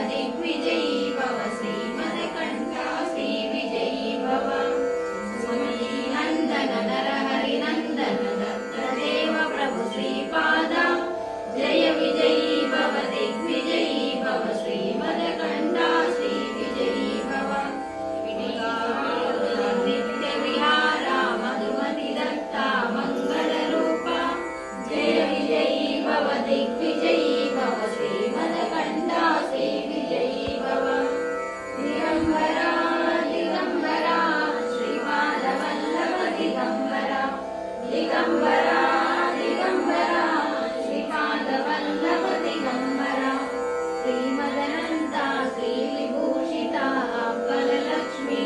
दिग्विजयी भव श्रीमदकण्ठा श्रीविजयी भव सुमतीनन्दन नरहरिनन्दन दत्तदेव प्रभु श्रीपादा जय विजयी भव दिग्विजयी भव श्रीमदकण्ठा श्रीविजयी भव नित्यविहारा मधुमति दत्ता मङ्गलरूपा जय विजयी भव दिग्विजयी